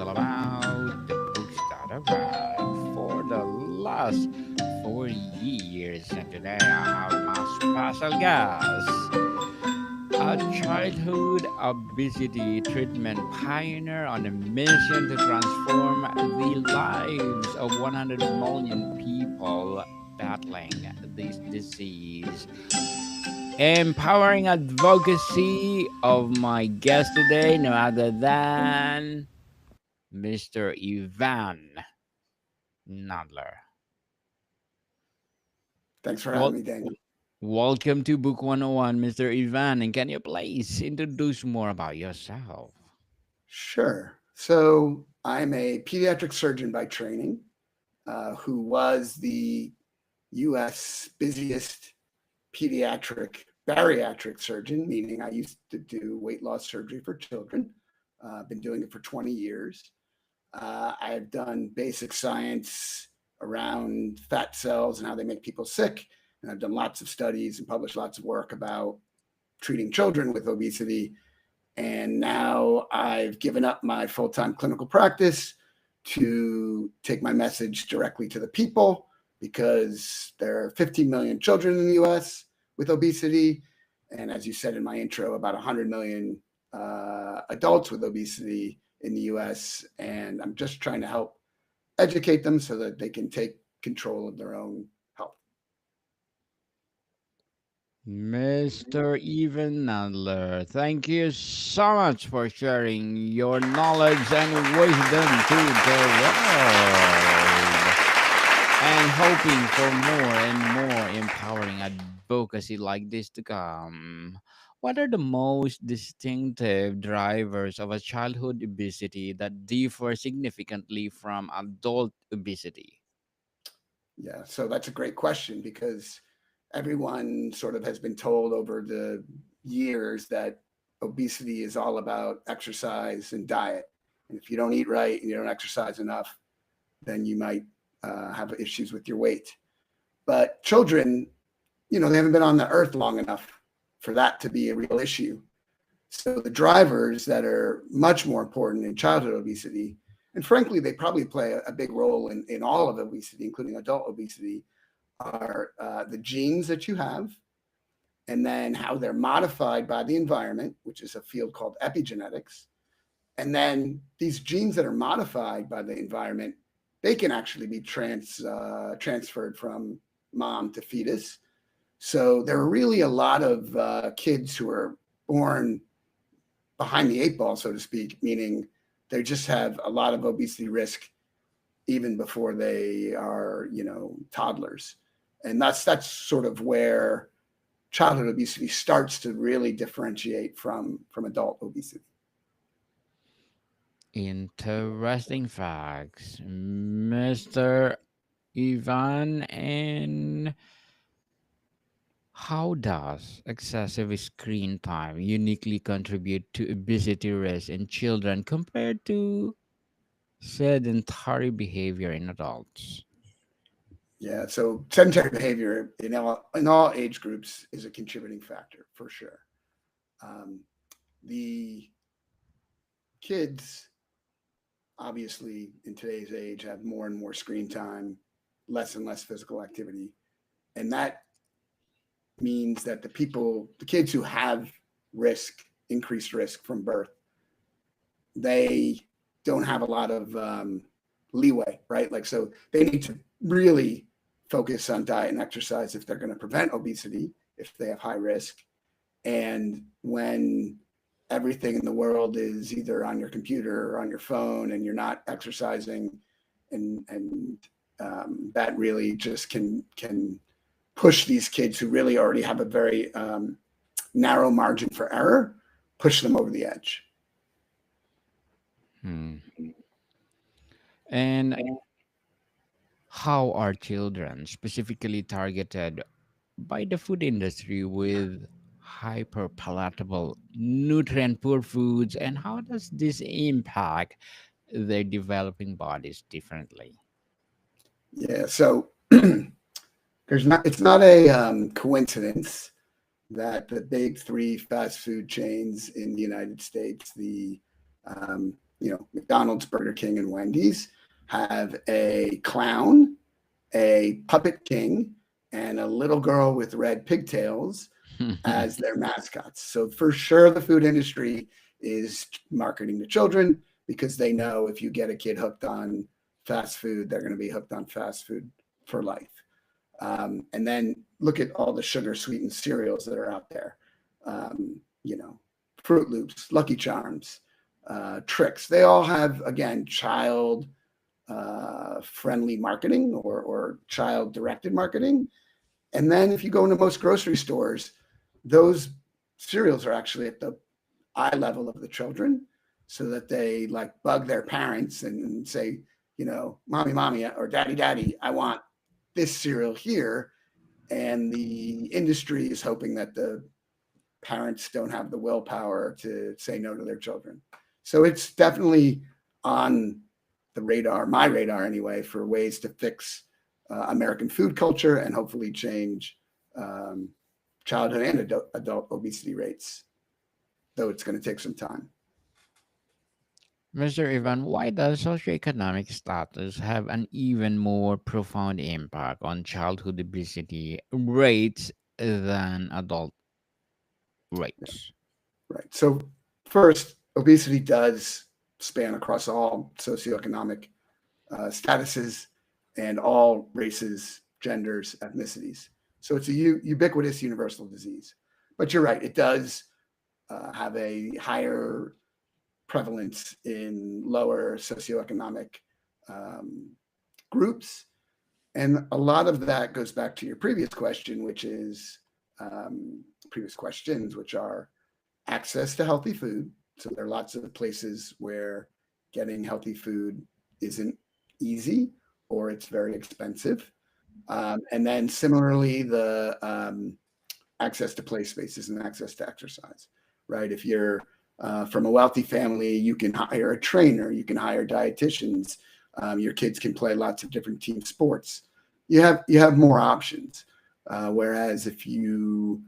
all about the books that I read for the last 4 years. And today I have my special guest, a childhood obesity treatment pioneer on a mission to transform the lives of 100 million people battling this disease. Empowering advocacy of my guest today, no other than Mr. Evan Nadler. Thanks for having Well, me, Daniel. welcome to Book 101, Mr. Evan. And can you please introduce more about yourself? Sure. So I'm a pediatric surgeon by training, who was the U.S. busiest pediatric bariatric surgeon, meaning I used to do weight loss surgery for children. I've been doing it for 20 years. I have done basic science around fat cells and how they make people sick. And I've done lots of studies and published lots of work about treating children with obesity. And now I've given up my full time clinical practice to take my message directly to the people because there are 15 million children in the US with obesity. And as you said in my intro, about 100 million adults with obesity in the US. And I'm just trying to help educate them so that they can take control of their own health. Mr. Evan Nadler, thank you so much for sharing your knowledge and wisdom to the world. And hoping for more and more empowering advocacy like this to come. What are the most distinctive drivers of a childhood obesity that differ significantly from adult obesity? Yeah, so that's a great question because everyone sort of has been told over the years that obesity is all about exercise and diet. And if you don't eat right and you don't exercise enough, then you might have issues with your weight. But children, they haven't been on the earth long enough for that to be a real issue. So the drivers that are much more important in childhood obesity, and frankly, they probably play a big role in all of obesity, including adult obesity, are the genes that you have, and then how they're modified by the environment, which is a field called epigenetics. And then these genes that are modified by the environment, they can actually be transferred from mom to fetus. So there are really a lot of kids who are born behind the eight ball, so to speak, meaning they just have a lot of obesity risk even before they are, toddlers. And that's sort of where childhood obesity starts to really differentiate from adult obesity. Interesting facts, Mr. Ivan. And how does excessive screen time uniquely contribute to obesity risk in children compared to sedentary behavior in adults? Yeah, so sedentary behavior in all age groups is a contributing factor for sure. Um, the kids, obviously, in today's age, have more and more screen time, less and less physical activity, and that means that the kids who have increased risk from birth, they don't have a lot of leeway, right? Like, so they need to really focus on diet and exercise if they're going to prevent obesity, if they have high risk. And when everything in the world is either on your computer or on your phone and you're not exercising, and that really just can push these kids who really already have a very narrow margin for error, push them over the edge. Hmm. And how are children specifically targeted by the food industry with hyper palatable nutrient poor foods, and how does this impact their developing bodies differently? Yeah, so it's not a coincidence that the big three fast food chains in the United States, the McDonald's, Burger King, and Wendy's have a clown, a puppet king, and a little girl with red pigtails as their mascots. So for sure, the food industry is marketing to children because they know if you get a kid hooked on fast food, they're going to be hooked on fast food for life. And then look at all the sugar sweetened cereals that are out there. You know, Fruit Loops, Lucky Charms, Tricks. They all have, again, child friendly marketing or child directed marketing. And then if you go into most grocery stores, those cereals are actually at the eye level of the children so that they like bug their parents and say, mommy, mommy, or daddy, daddy, I want this cereal here. And the industry is hoping that the parents don't have the willpower to say no to their children. So it's definitely on the radar, my radar anyway, for ways to fix American food culture and hopefully change um, childhood and adult obesity rates, though it's going to take some time. Mr. Ivan, why does socioeconomic status have an even more profound impact on childhood obesity rates than adult Yeah, rates? right. So, first, obesity does span across all socioeconomic statuses and all races, genders, ethnicities. So, it's a ubiquitous universal disease. But you're right, it does have a higher prevalence in lower socioeconomic um, groups. And a lot of that goes back to your previous question, which is previous questions, which are access to healthy food. So there are lots of places where getting healthy food isn't easy or it's very expensive. And then similarly, the access to play spaces and access to exercise, right? If you're from a wealthy family, you can hire a trainer, you can hire dietitians, your kids can play lots of different team sports. You have more options. Whereas if you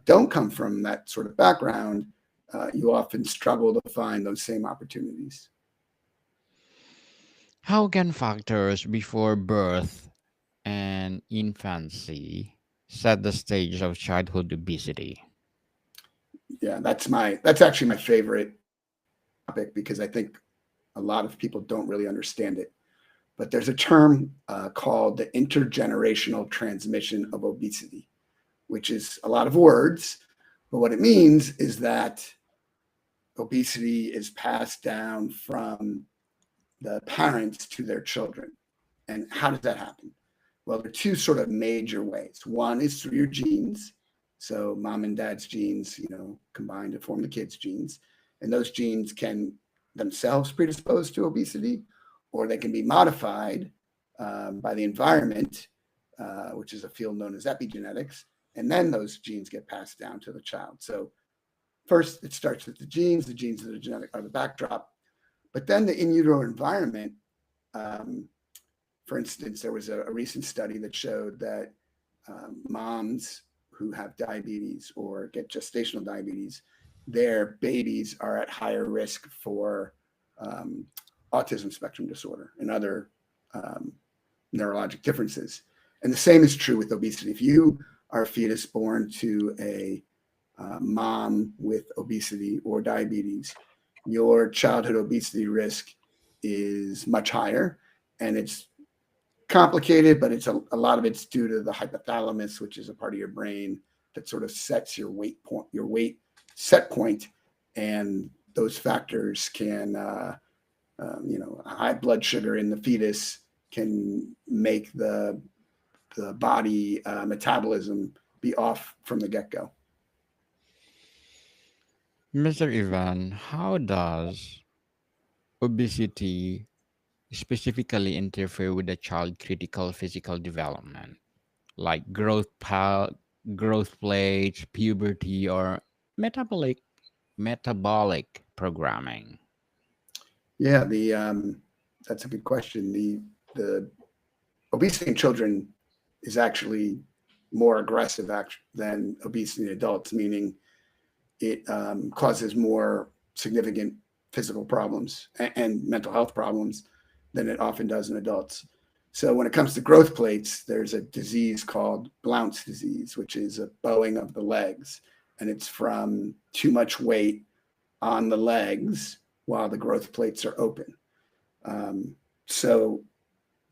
don't come from that sort of background, you often struggle to find those same opportunities. How can factors before birth and infancy set the stage of childhood obesity? Yeah, that's actually my favorite topic because I think a lot of people don't really understand it. But there's a term called the intergenerational transmission of obesity, which is a lot of words. But what it means is that obesity is passed down from the parents to their children. And how does that happen? Well, there are two sort of major ways. One is through your genes. So mom and dad's genes, combine to form the kid's genes. And those genes can themselves predispose to obesity, or they can be modified by the environment, which is a field known as epigenetics. And then those genes get passed down to the child. So first, it starts with the genes. The genes are the genetic are the backdrop. But then the in utero environment, um, for instance, there was a recent study that showed that moms who have diabetes or get gestational diabetes, their babies are at higher risk for um, autism spectrum disorder and other um, neurologic differences. And the same is true with obesity. If you are a fetus born to a mom with obesity or diabetes, your childhood obesity risk is much higher. And it's complicated, but it's a lot of it's due to the hypothalamus, which is a part of your brain that sort of sets your weight set point, and those factors can, high blood sugar in the fetus can make the body metabolism be off from the get go. Mr. Ivan, how does obesity specifically interfere with a child's critical physical development, like growth plates, puberty, or metabolic programming? Yeah, the that's a good question. The obesity in children is actually more aggressive than obesity in adults, meaning it causes more significant physical problems and mental health problems than it often does in adults. So when it comes to growth plates, there's a disease called Blount's disease, which is a bowing of the legs, and it's from too much weight on the legs while the growth plates are open. So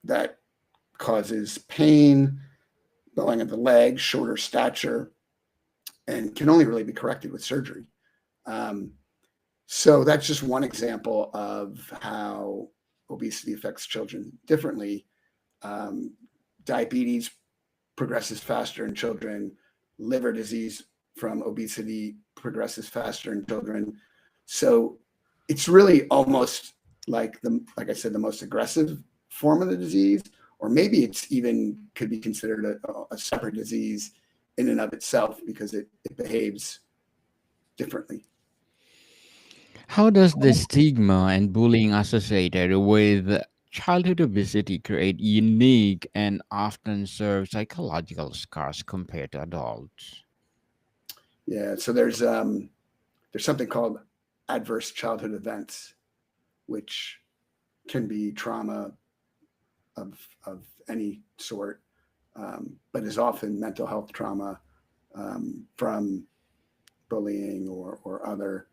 that causes pain, bowing of the legs, shorter stature, and can only really be corrected with surgery. Um, so that's just one example of how obesity affects children differently. Um, Diabetes progresses faster in children. Liver disease from obesity progresses faster in children. So it's really almost like I said, the most aggressive form of the disease, or maybe it's even could be considered a separate disease in and of itself because it behaves differently. How does the stigma and bullying associated with childhood obesity create unique and often serve psychological scars compared to adults? Yeah, so there's something called adverse childhood events, which can be trauma of of any sort, but is often mental health trauma from bullying or other,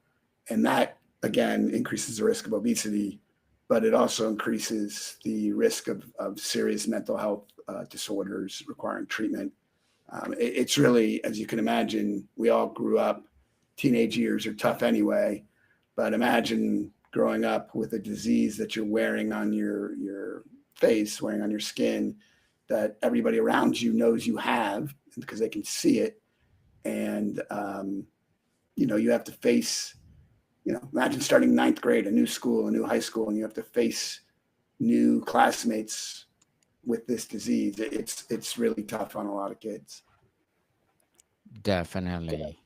and that again increases the risk of obesity, but it also increases the risk of serious mental health disorders requiring treatment. It's really, as you can imagine, we all grew up. Teenage years are tough anyway, but imagine growing up with a disease that you're wearing on your face, wearing on your skin, that everybody around you knows you have because they can see it, and you have to face. Imagine starting ninth grade, a new school, a new high school, and you have to face new classmates with this disease. It's really tough on a lot of kids. Definitely.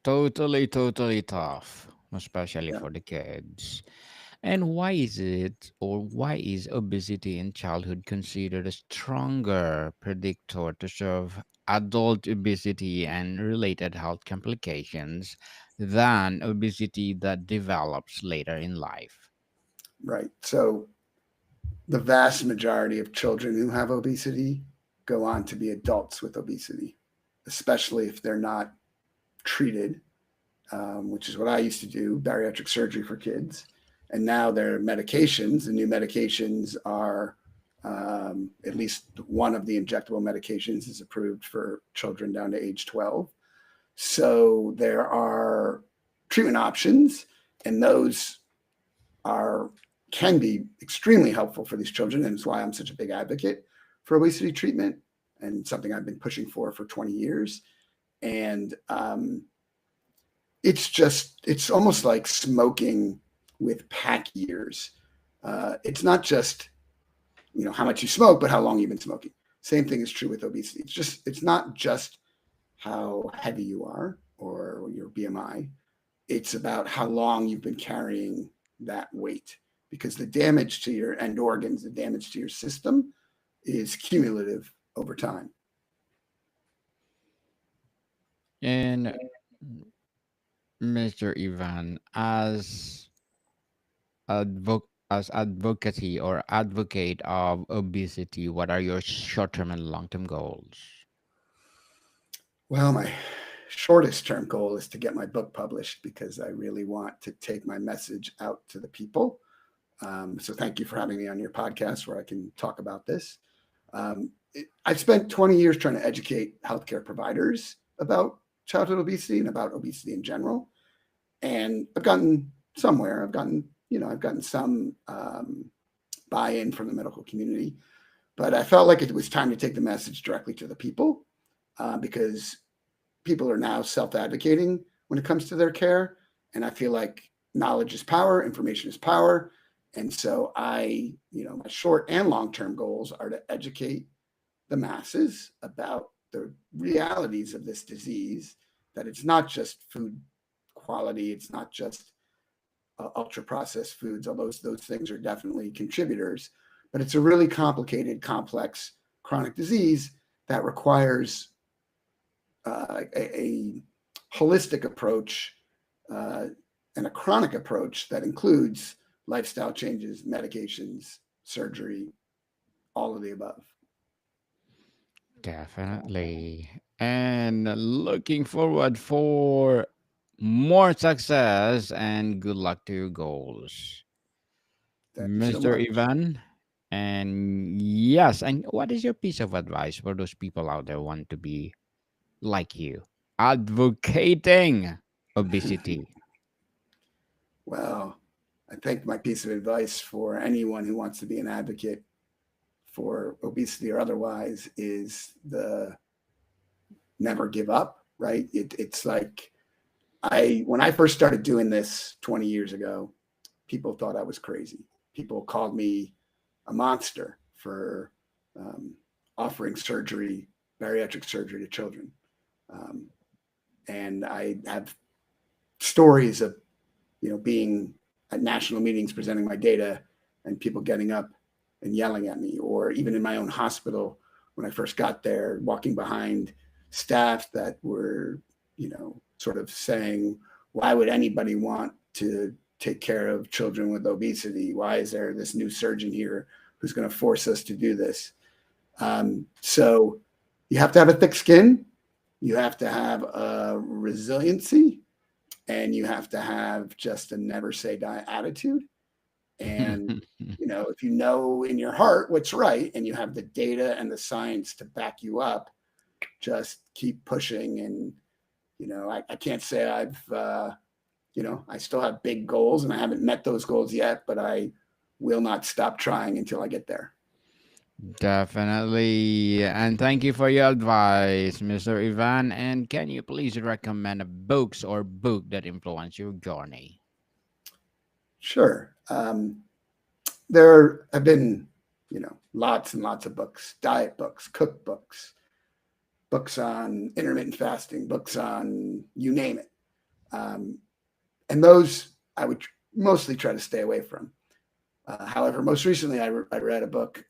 Totally, totally tough, especially Yeah. for the kids. And why is it, or why is obesity in childhood considered a stronger predictor to serve adult obesity and related health complications than obesity that develops later in life? Right. So the vast majority of children who have obesity go on to be adults with obesity, especially if they're not treated, which is what I used to do, bariatric surgery for kids. And now there are medications. The new medications are, at least one of the injectable medications is approved for children down to age 12. So there are treatment options, and those are can be extremely helpful for these children, and it's why I'm such a big advocate for obesity treatment and something I've been pushing for 20 years. And it's almost like smoking with pack years. It's not just how much you smoke, but how long you've been smoking. Same thing is true with obesity. It's not just how heavy you are or your BMI. It's about how long you've been carrying that weight, because the damage to your end organs, the damage to your system is cumulative over time. And Mr. Ivan, as advocacy or advocate of obesity, what are your short-term and long-term goals? Well, my shortest term goal is to get my book published because I really want to take my message out to the people. So thank you for having me on your podcast where I can talk about this. I've spent 20 years trying to educate healthcare providers about childhood obesity and about obesity in general, and I've gotten somewhere. I've gotten some buy-in from the medical community, but I felt like it was time to take the message directly to the people, because people are now self-advocating when it comes to their care, and I feel like knowledge is power, information is power, and so my short and long-term goals are to educate the masses about the realities of this disease, that it's not just food quality, it's not just ultra processed foods, although those things are definitely contributors, but it's a really complicated, complex chronic disease that requires a holistic approach, uh, and a chronic approach that includes lifestyle changes, medications, surgery, all of the above. Definitely. And looking forward for more success and good luck to your goals, Thank you so Mr. much. Ivan. And yes, and what is your piece of advice for those people out there who want to be like you, advocating obesity? Well, I think my piece of advice for anyone who wants to be an advocate for obesity or otherwise is the never give up, right? It's like when I first started doing this 20 years ago, people thought I was crazy. People called me a monster for um, offering surgery, bariatric surgery to children. Um, and I have stories of being at national meetings presenting my data and people getting up and yelling at me, or even in my own hospital when I first got there, walking behind staff that were, sort of saying, why would anybody want to take care of children with obesity? Why is there this new surgeon here who's going to force us to do this? So you have to have a thick skin. You have to have a resiliency, and you have to have just a never say die attitude. And, if you know in your heart what's right and you have the data and the science to back you up, just keep pushing. And, I can't say I still have big goals and I haven't met those goals yet, but I will not stop trying until I get there. Definitely. And thank you for your advice, Mr. Ivan. And can you please recommend books or book that influence your journey? Sure. There have been, lots and lots of books, diet books, cookbooks, books on intermittent fasting, books on you name it. Um, and those I would mostly try to stay away from. However, most recently I read a book.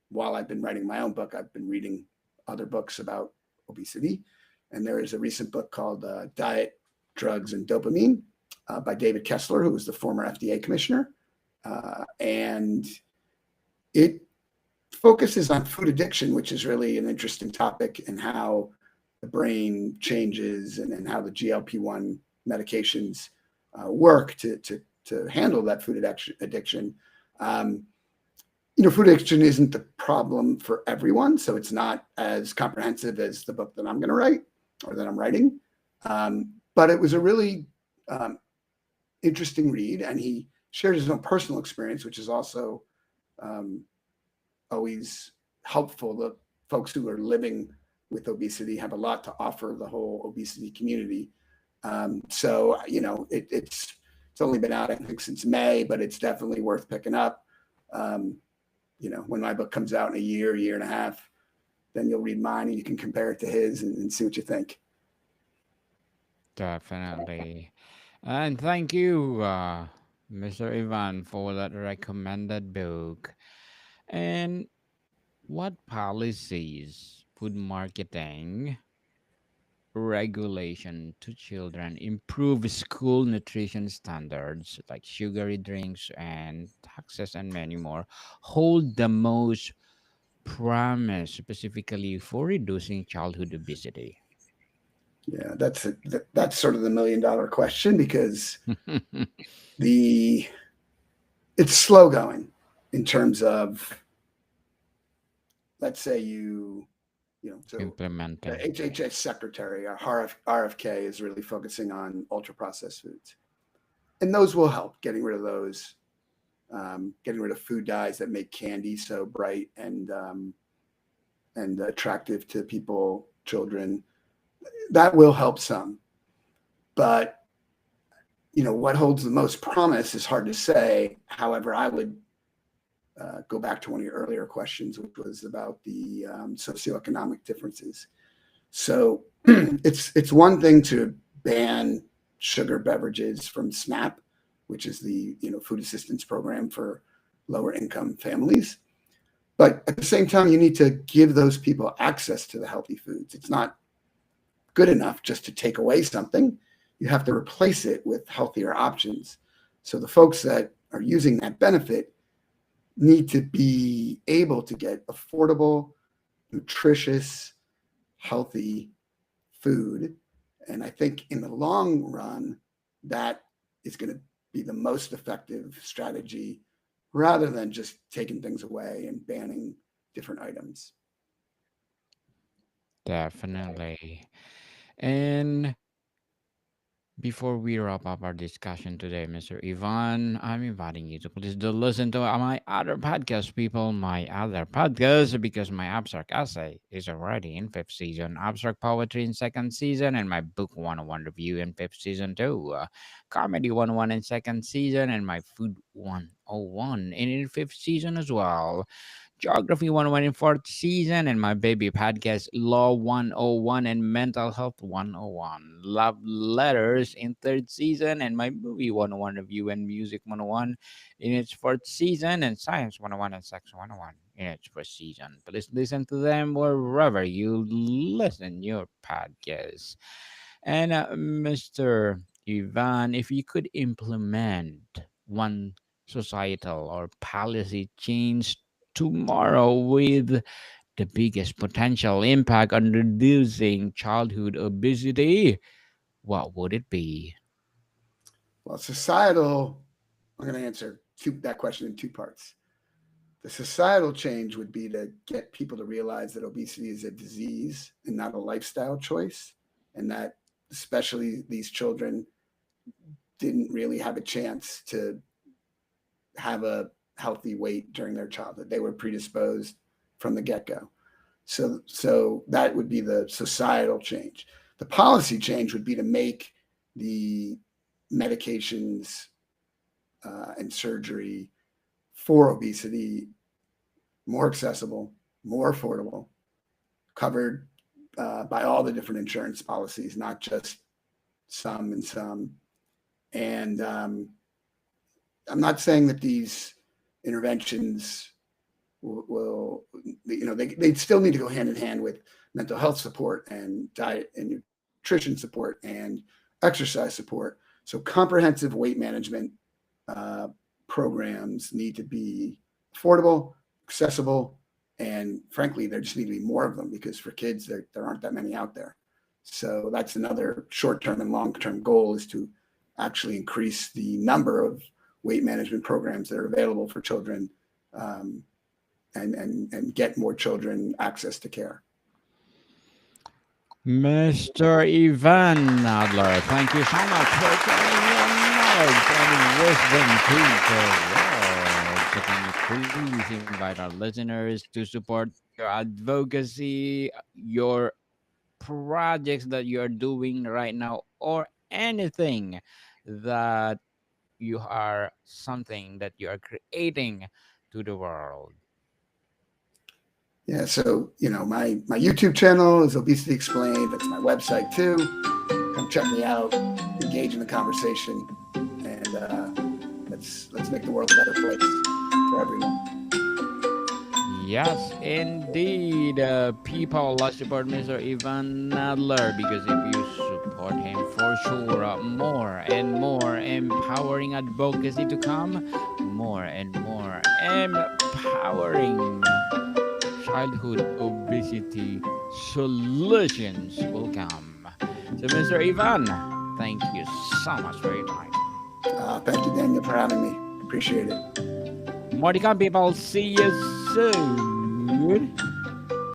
While I've been writing my own book, I've been reading other books about obesity. And there is a recent book called Diet, Drugs, and Dopamine by David Kessler, who was the former FDA commissioner. And it focuses on food addiction, which is really an interesting topic, and how the brain changes and how the GLP-1 medications work to handle that food addiction. Food addiction isn't the problem for everyone, so it's not as comprehensive as the book that I'm going to write or that I'm writing. But it was a really interesting read, and he shared his own personal experience, which is also always helpful. The folks who are living with obesity have a lot to offer the whole obesity community. So it's only been out, I think, since May, but it's definitely worth picking up. When my book comes out in a year and a half, then you'll read mine and you can compare it to his and see what you think. Definitely. And thank you, Mr. Ivan, for that recommended book. And what policies, food marketing, regulation to children improve school nutrition standards like sugary drinks and taxes and many more hold the most promise specifically for reducing childhood obesity? Yeah, that's sort of the $1 million question, because the it's slow going in terms of, let's say so the Implementing. HHS secretary, our RFK, is really focusing on ultra processed foods, and those will help getting rid of those, getting rid of food dyes that make candy so bright and attractive to people, children. That will help some, but what holds the most promise is hard to say. However, I would go back to one of your earlier questions, which was about the socioeconomic differences. So it's one thing to ban sugar beverages from SNAP, which is the food assistance program for lower income families. But at the same time, you need to give those people access to the healthy foods. It's not good enough just to take away something. you have to replace it with healthier options. So the folks that are using that benefit need to be able to get affordable, nutritious, healthy food. And I think in the long run, that is going to be the most effective strategy rather than just taking things away and banning different items. Definitely. And before we wrap up our discussion today, Mr. Ivan, I'm inviting you to please do listen to my other podcast, people, my other podcast, because my abstract essay is already in fifth season, abstract poetry in second season, and my book 101 review in fifth season too, comedy 101 in second season, and my food 101 in fifth season as well. Geography 101 in fourth season, and my baby podcast, Law 101 and Mental Health 101. Love Letters in third season, and my movie 101 review and music 101 in its fourth season, and Science 101 and Sex 101 in its first season. Please listen to them wherever you listen your podcasts. And Mr. Ivan, if you could implement one societal or policy change tomorrow with the biggest potential impact on reducing childhood obesity, what would it be? Well, societal, I'm going to answer that question in two parts. The societal change would be to get people to realize that obesity is a disease and not a lifestyle choice, and that especially these children didn't really have a chance to have a healthy weight during their childhood. They were predisposed from the get-go. So that would be the societal change. The policy change would be to make the medications and surgery for obesity more accessible, more affordable, covered by all the different insurance policies, not just some and some. And I'm not saying that these interventions will they still need to go hand in hand with mental health support and diet and nutrition support and exercise support. So comprehensive weight management programs need to be affordable, accessible, and frankly, there just need to be more of them because for kids, there aren't that many out there. So that's another short-term and long-term goal is to actually increase the number of weight management programs that are available for children and get more children access to care. Mr. Evan Nadler, thank you so much for sharing your knowledge and wisdom to the world. So can you please invite our listeners to support your advocacy, your projects that you're doing right now, or anything that you are something that you are creating to the world? Yeah, so my YouTube channel is Obesity Explained. That's my website too. Come check me out, engage in the conversation, and let's make the world a better place for everyone. Yes, indeed. People, let's support Mr. Evan Nadler because if you support him for sure, more and more empowering advocacy to come, more and more empowering childhood obesity solutions will come. So, Mr. Ivan, thank you so much for your time. Thank you, Daniel, for having me. Appreciate it. More to come, people. See you soon.